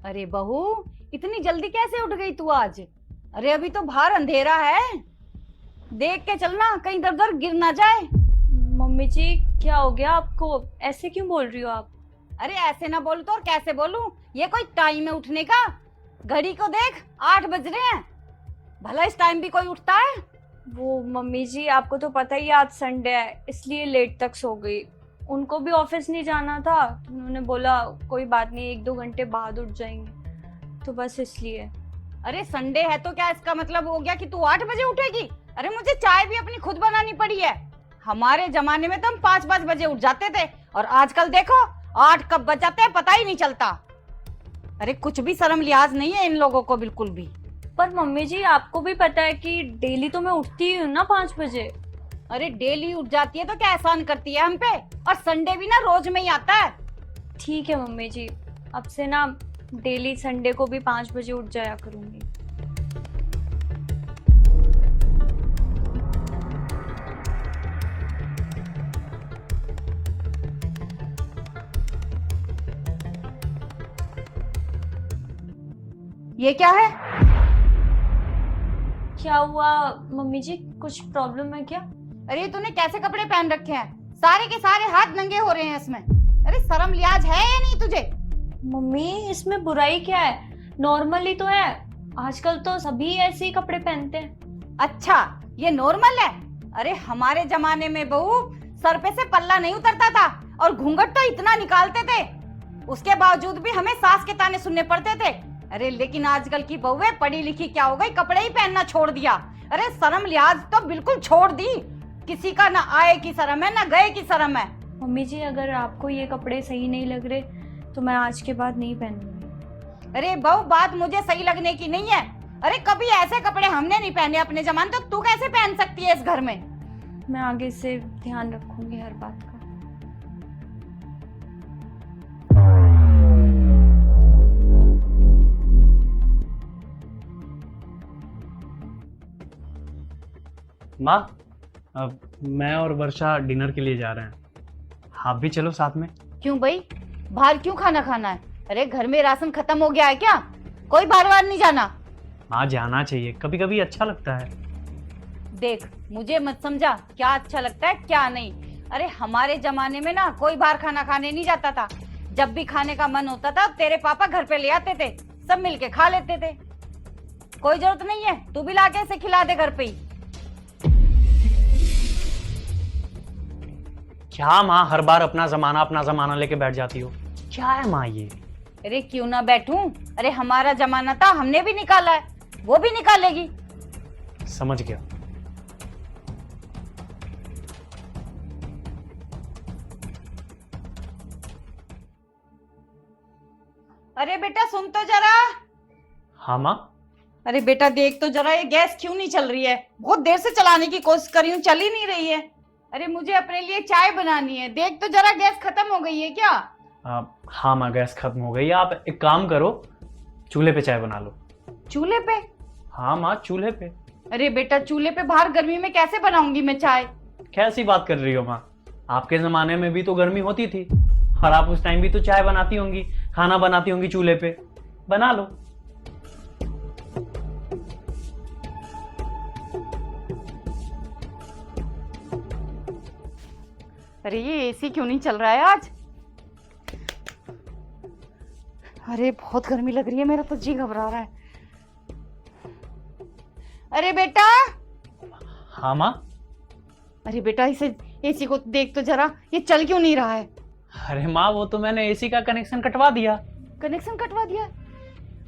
अरे बहू, इतनी जल्दी कैसे उठ गई तू आज? अरे अभी तो बाहर अंधेरा है, देख के चलना कहीं इधर उधर गिर ना जाए। मम्मी जी क्या हो गया आपको? ऐसे क्यों बोल रही हो आप? अरे ऐसे ना बोलूं तो और कैसे बोलूं? ये कोई टाइम है उठने का? घड़ी को देख, 8 बज रहे हैं। भला इस टाइम भी कोई उठता है? वो मम्मी जी आपको तो पता ही है आज संडे है इसलिए लेट तक सो गई। उनको भी ऑफिस नहीं जाना था, उन्होंने बोला कोई बात नहीं 1-2 घंटे बाद उठ जाएंगे, तो बस इसलिए। अरे संडे है तो क्या इसका मतलब हो गया कि तू 8 बजे उठेगी? अरे मुझे चाय भी अपनी खुद बनानी पड़ी है। हमारे जमाने में तो हम 5-5 बजे उठ जाते थे और आजकल देखो 8 कब बज जाते हैं पता ही नहीं चलता। अरे कुछ भी शर्म लिहाज नहीं है इन लोगों को बिल्कुल भी। पर मम्मी जी आपको भी पता है कि डेली तो मैं उठती ही हूँ ना 5 बजे। अरे डेली उठ जाती है तो क्या एहसान करती है हम पे? और संडे भी ना रोज में ही आता है। ठीक है मम्मी जी, अब से ना डेली संडे को भी 5 बजे उठ जाया करूंगी। ये क्या है? क्या हुआ मम्मी जी, कुछ प्रॉब्लम है क्या? अरे तूने कैसे कपड़े पहन रखे हैं? सारे के सारे हाथ नंगे हो रहे हैं इसमें। अरे शर्म लिहाज है या नहीं तुझे? मम्मी इसमें बुराई क्या है, नॉर्मली तो है, आजकल तो सभी ऐसे ही कपड़े पहनते हैं। अच्छा ये नॉर्मल है? अरे हमारे जमाने में बहू सर पे से पल्ला नहीं उतरता था और घूंघट तो इतना निकालते थे, उसके बावजूद भी हमें सास के ताने सुनने पड़ते थे। अरे लेकिन आजकल की बहुएं पढ़ी लिखी क्या हो गई, कपड़े ही पहनना छोड़ दिया। अरे शर्म लिहाज तो बिल्कुल छोड़ दी। किसी का ना आए की शर्म है ना गए की शर्म है। मम्मी जी अगर आपको ये कपड़े सही नहीं लग रहे तो मैं आज के बाद नहीं पहनूंगी। अरे बहू बात मुझे सही लगने की नहीं है। अरे कभी ऐसे कपड़े हमने नहीं पहने अपने जमाने, तो तू कैसे पहन सकती है इस घर में? मैं आगे से ध्यान रखूंगी हर बात का। माँ, अब मैं और वर्षा डिनर के लिए जा रहे हैं, आप भी चलो साथ में। क्यों भाई, बाहर क्यों खाना खाना है? अरे घर में राशन खत्म हो गया है क्या? कोई बार बार नहीं जाना। माँ जाना चाहिए, कभी कभी अच्छा लगता है। देख मुझे मत समझा क्या अच्छा लगता है क्या नहीं। अरे हमारे जमाने में ना कोई बाहर खाना खाने नहीं जाता था। जब भी खाने का मन होता था तेरे पापा घर पे ले आते थे, सब मिलके खा लेते थे। कोई जरूरत नहीं है तू भी लाके इसे खिला दे घर पे ही। क्या माँ हर बार अपना जमाना लेके बैठ जाती हो? क्या है माँ ये? अरे क्यों ना बैठूं? अरे हमारा जमाना था, हमने भी निकाला है, वो भी निकालेगी। समझ गया। अरे बेटा सुन तो जरा। हाँ माँ। अरे बेटा देख तो जरा ये गैस क्यों नहीं चल रही है? बहुत देर से चलाने की कोशिश कर रही हूँ, चल ही नहीं रही है। अरे मुझे अपने लिए चाय बनानी है, देख तो जरा गैस खत्म हो गई है क्या? हाँ माँ गैस खत्म हो गई। आप एक काम करो, चूल्हे पे चाय बना लो। चूल्हे पे? हाँ माँ चूल्हे पे। अरे बेटा चूल्हे पे बाहर गर्मी में कैसे बनाऊंगी मैं चाय? कैसी बात कर रही हो माँ, आपके जमाने में भी तो गर्मी होती थी और आप उस टाइम भी तो चाय बनाती होंगी, खाना बनाती होंगी चूल्हे पे, बना लो। अरे ये एसी क्यों नहीं चल रहा है आज? अरे बहुत गर्मी लग रही है, मेरा तो जी घबरा रहा है। अरे बेटा। हाँ माँ। अरे बेटा इसे एसी को देख तो जरा, ये चल क्यों नहीं रहा है? अरे माँ वो तो मैंने एसी का कनेक्शन कटवा दिया। कनेक्शन कटवा दिया?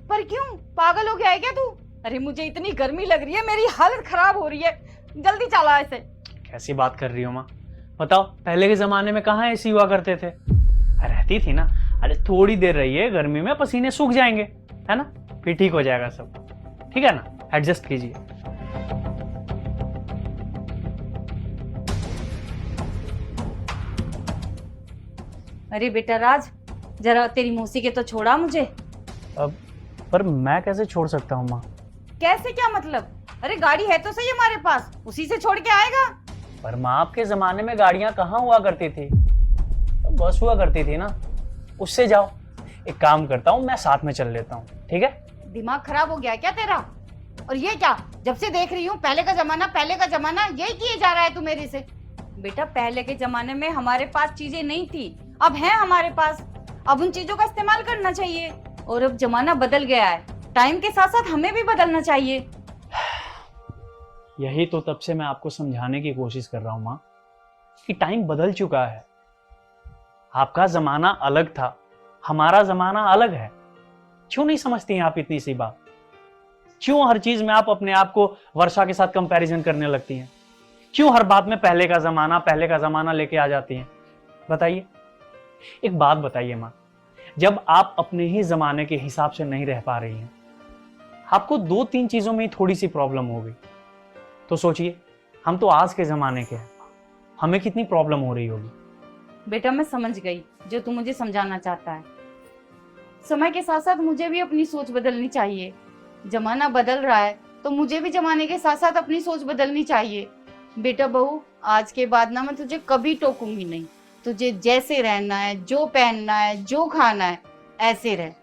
पर क्यों, पागल हो गया है क्या तू? अरे मुझे इतनी गर्मी लग रही है, मेरी हालत खराब हो रही है, जल्दी चला इसे। कैसी बात कर रही हो माँ? बताओ पहले के जमाने में कहाँ एसी हुआ करते थे? रहती थी ना। अरे थोड़ी देर रहिए, गर्मी में पसीने सूख जाएंगे, है ना, फिर ठीक हो जाएगा सब। ठीक है ना, एडजस्ट कीजिए। अरे बेटा राज, जरा तेरी मौसी के तो छोड़ा मुझे। अब पर मैं कैसे छोड़ सकता हूँ माँ? कैसे क्या मतलब? अरे गाड़ी है तो सही हमारे पास, उसी से छोड़ के आएगा। पर माँ आपके जमाने में गाड़ियां कहाँ हुआ करती थी? बस हुआ करती थी ना, उससे जाओ। एक काम करता हूँ, मैं साथ में चल लेता हूँ, ठीक है? दिमाग खराब हो गया क्या तेरा? और ये क्या, जब से देख रही हूँ पहले का जमाना यही किए जा रहा है तू मेरे से। बेटा पहले के जमाने में हमारे पास चीजें नहीं थी, अब है हमारे पास, अब उन चीजों का इस्तेमाल करना चाहिए। और अब जमाना बदल गया है, टाइम के साथ साथ हमें भी बदलना चाहिए। यही तो तब से मैं आपको समझाने की कोशिश कर रहा हूँ माँ, कि टाइम बदल चुका है। आपका जमाना अलग था, हमारा जमाना अलग है। क्यों नहीं समझती हैं आप इतनी सी बात? क्यों हर चीज में आप अपने आप को वर्षा के साथ कंपैरिजन करने लगती हैं? क्यों हर बात में पहले का जमाना लेके आ जाती हैं? बताइए, एक बात बताइए माँ, जब आप अपने ही जमाने के हिसाब से नहीं रह पा रही हैं, आपको 2-3 चीजों में ही थोड़ी सी प्रॉब्लम हो गई, तो सोचिए हम तो आज के जमाने के हैं, हमें कितनी प्रॉब्लम हो रही होगी। बेटा मैं समझ गई जो तू मुझे समझाना चाहता है। समय के साथ साथ मुझे भी अपनी सोच बदलनी चाहिए। जमाना बदल रहा है तो मुझे भी जमाने के साथ साथ अपनी सोच बदलनी चाहिए। बेटा बहू, आज के बाद ना मैं तुझे कभी टोकूंगी नहीं। तुझे जैसे रहना है, जो पहनना है, जो खाना है, ऐसे रह।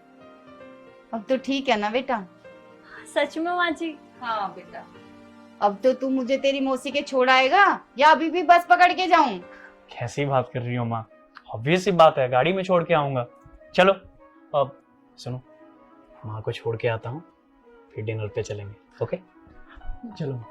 अब तो ठीक है ना बेटा? सच में माँ जी? हाँ बेटा। अब तो तू मुझे तेरी मौसी के छोड़ आएगा या अभी भी बस पकड़ के जाऊं? कैसी बात कर रही हो माँ, ऑब्वियस सी बात है, गाड़ी में छोड़ के आऊंगा। चलो अब सुनो, माँ को छोड़ के आता हूँ, फिर डिनर पे चलेंगे। ओके चलो।